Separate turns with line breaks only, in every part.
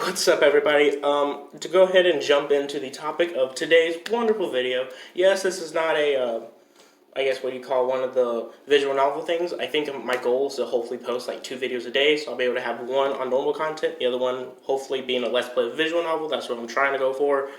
What's up, everybody? To go ahead and jump into the topic of today's wonderful video. Yes, this is not I guess what you call one of the visual novel things. I think my goal is to hopefully post like 2 videos a day, so I'll be able to have one on normal content, the other one hopefully being a Let's Play visual novel. That's what I'm trying to go for.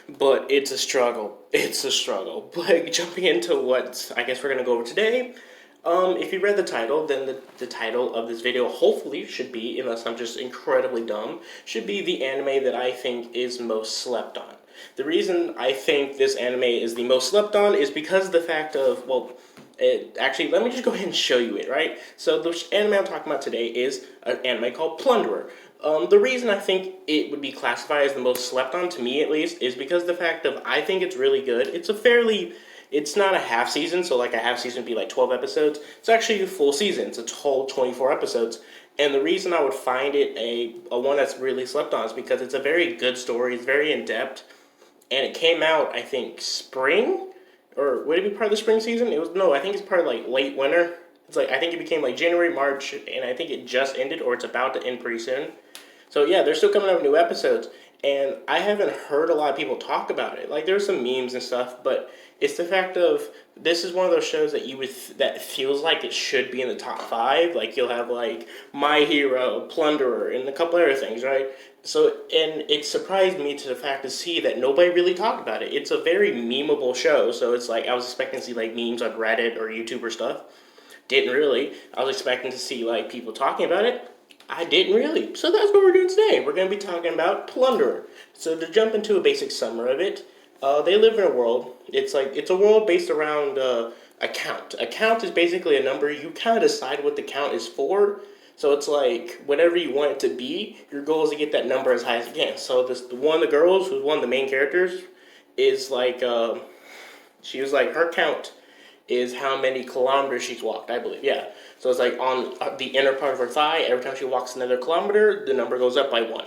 But it's a struggle. It's a struggle. But jumping into what I guess we're going to go over today, if you read the title, then the title of this video hopefully should be, unless I'm just incredibly dumb, should be the anime that I think is most slept on. The reason I think this anime is the most slept on is because of the fact of, actually, let me just go ahead and show you it, right? So the anime I'm talking about today is an anime called Plunderer. The reason I think it would be classified as the most slept on, to me at least, is because of the fact of I think it's really good. It's not a half season, so like a half season would be like 12 episodes. It's actually a full season. It's a whole 24 episodes. And the reason I would find it a one that's really slept on is because it's a very good story. It's very in-depth. And it came out, I think, spring? Or would it be part of the spring season? I think it's part of like late winter. It's like, I think it became like January, March, and I think it just ended or it's about to end pretty soon. So yeah, they're still coming out with new episodes. And I haven't heard a lot of people talk about it. Like, there's some memes and stuff, but it's the fact of this is one of those shows that that feels like it should be in the top 5. Like, you'll have like My Hero, Plunderer, and a couple other things, right? So, and it surprised me to the fact to see that nobody really talked about it. It's a very memeable show, so it's like I was expecting to see like memes on Reddit or YouTube or stuff. Didn't really. I was expecting to see like people talking about it. I didn't really. So that's what we're doing today. We're going to be talking about Plunderer. So to jump into a basic summary of it, they live in a world. It's a world based around a count. A count is basically a number. You kind of decide what the count is for. So it's like whatever you want it to be, your goal is to get that number as high as you can. So one of the girls, who's one of the main characters, is like, she was like, her count is how many kilometers she's walked, I believe. Yeah. So it's like on the inner part of her thigh, every time she walks another kilometer, the number goes up by 1.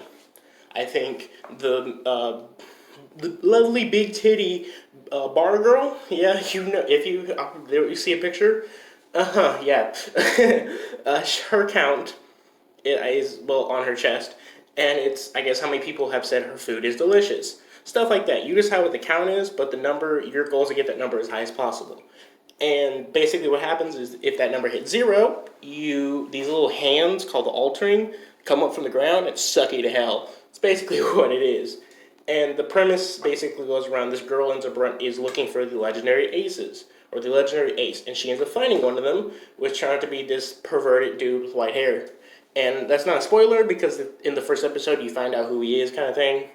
I think the lovely big titty bar girl, yeah, if you see a picture, yeah. Her count is, well, on her chest, and it's, I guess, how many people have said her food is delicious. Stuff like that. You decide what the count is, but the number, your goal is to get that number as high as possible. And basically what happens is if that number hits 0, these little hands called the altering come up from the ground and suck you to hell. It's basically what it is. And the premise basically goes around this girl is looking for the legendary aces, or the legendary ace, and she ends up finding one of them, which turned out to be this perverted dude with white hair. And that's not a spoiler because in the first episode you find out who he is, kind of thing.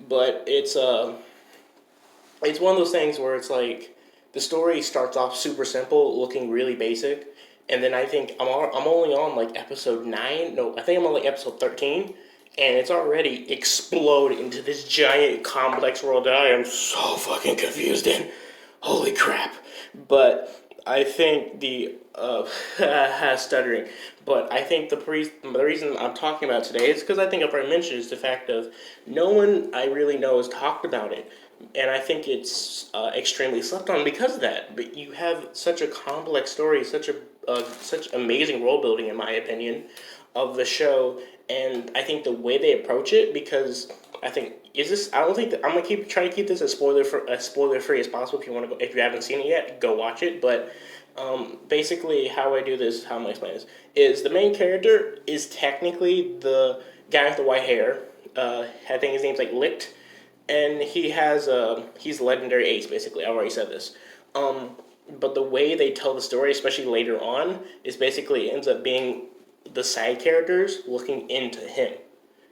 But it's one of those things where it's like, the story starts off super simple, looking really basic, and then I think I'm only on like episode 9. No, I think I'm on like episode 13, and it's already exploded into this giant complex world that I am so fucking confused in. Holy crap! But I think stuttering. But I think the reason I'm talking about today is because I think I've already mentioned is the fact of no one I really know has talked about it. And I think it's extremely slept on because of that. But you have such a complex story, such amazing world building, in my opinion, of the show. And I think the way they approach it, because I think I don't think that I'm gonna try to keep this as spoiler free as possible. If you haven't seen it yet, go watch it. But basically, how I do this, how I'm gonna explain this, is the main character is technically the guy with the white hair. I think his name's like Lit. And he's legendary ace, basically. I already said this. But the way they tell the story, especially later on, is basically it ends up being the side characters looking into him,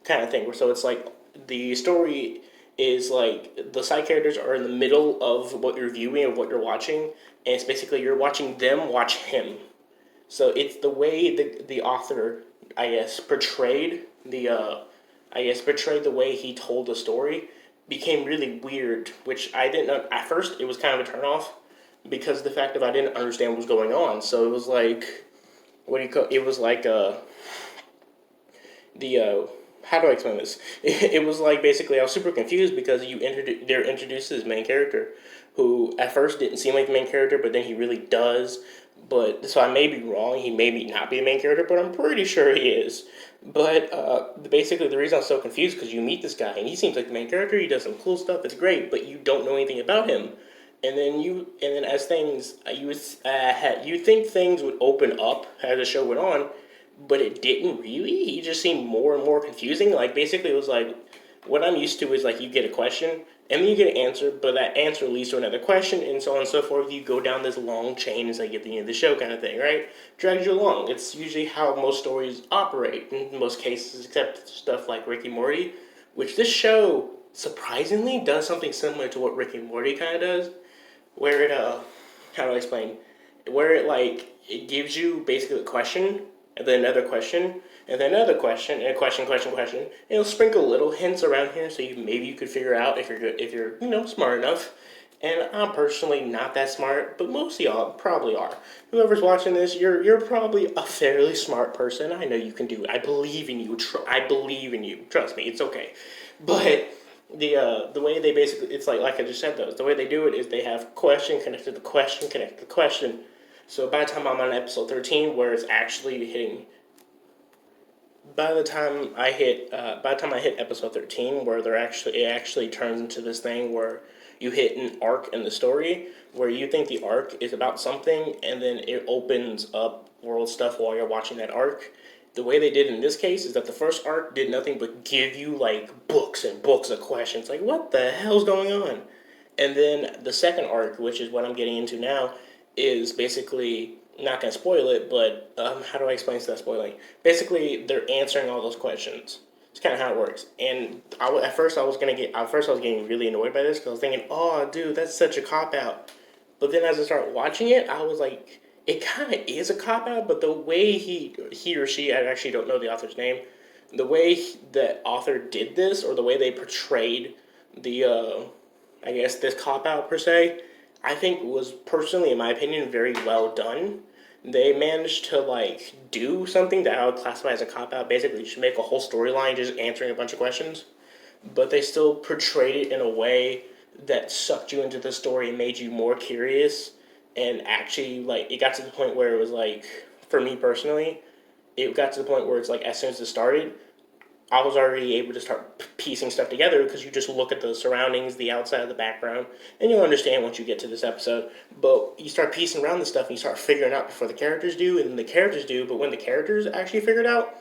kind of thing. So it's like the story is like the side characters are in the middle of what you're viewing, of what you're watching, and it's basically you're watching them watch him. So it's the way the author, I guess, portrayed the way he told the story became really weird, which I didn't know. At first, it was kind of a turnoff because of the fact that I didn't understand what was going on. So it was like, it was like, how do I explain this? It was like, basically, I was super confused because they're introduced to this main character, who at first didn't seem like the main character, but then he really does. But so I may be wrong. He may not be the main character, but I'm pretty sure he is. But basically, the reason I'm so confused because you meet this guy and he seems like the main character. He does some cool stuff. It's great, but you don't know anything about him. And then as things you think things would open up as the show went on, but it didn't really. He just seemed more and more confusing. Like basically, it was like what I'm used to is like you get a question and then you get an answer, but that answer leads to another question, and so on and so forth. You go down this long chain as like at the end of the show, kind of thing, right? Drags you along. It's usually how most stories operate in most cases, except stuff like Rick and Morty, which this show surprisingly does something similar to what Rick and Morty kind of does, where it how do I explain? Where it like it gives you basically a question and then another question and then another question and a question. And it'll sprinkle little hints around here so you could figure out if you're good, if you're smart enough. And I'm personally not that smart, but most of y'all probably are. Whoever's watching this, you're probably a fairly smart person. I know you can do it. I believe in you. I believe in you. Trust me, it's okay. But the way they basically, it's like I just said though, the way they do it is they have question connected to question connected to question. So by the time I'm on episode 13, where it's actually hitting, by the time I hit episode 13, where it actually turns into this thing where you hit an arc in the story where you think the arc is about something, and then it opens up world stuff while you're watching that arc. The way they did in this case is that the first arc did nothing but give you like books and books of questions, like what the hell's going on? And then the second arc, which is what I'm getting into now, is basically not gonna spoil it, but how do I explain this without spoiling? Basically, they're answering all those questions. It's kind of how it works. And at first I was getting really annoyed by this because I was thinking, oh, dude, that's such a cop out. But then as I started watching it, I was like, it kind of is a cop out. But the way he or she, I actually don't know the author's name, the way the author did this, or the way they portrayed the I guess this cop out per se, I think was personally, in my opinion, very well done. They managed to like do something that I would classify as a cop out. Basically, just make a whole storyline just answering a bunch of questions, but they still portrayed it in a way that sucked you into the story and made you more curious. And actually, like it got to the point where it was like, for me personally, it got to the point where it's like as soon as it started, I was already able to start piecing stuff together because you just look at the surroundings, the outside of the background, and you'll understand once you get to this episode. But you start piecing around this stuff and you start figuring out before the characters do, and then the characters do. But when the characters actually figure it out,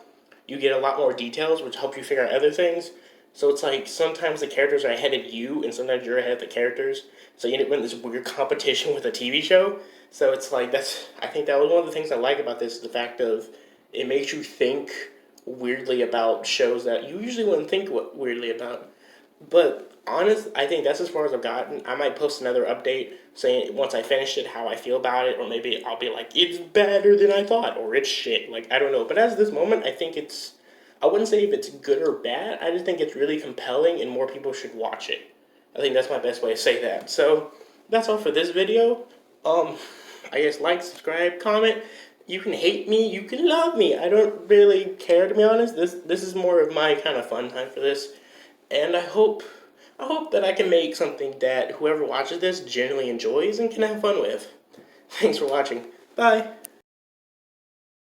you get a lot more details, which help you figure out other things. So it's like sometimes the characters are ahead of you, and sometimes you're ahead of the characters. So you end up in this weird competition with a TV show. So it's like I think that was one of the things I like about this, is the fact of it makes you think weirdly about shows that you usually wouldn't think weirdly about. But I think that's as far as I've gotten. I might post another update saying once I finish it how I feel about it, or maybe I'll be like, it's better than I thought, or it's shit. Like, I don't know. But as of this moment, I think I wouldn't say if it's good or bad. I just think it's really compelling and more people should watch it. I think that's my best way to say that. So that's all for this video. I guess like, subscribe, comment. You can hate me, you can love me. I don't really care, to be honest. This is more of my kind of fun time for this. And I hope that I can make something that whoever watches this genuinely enjoys and can have fun with. Thanks for watching. Bye.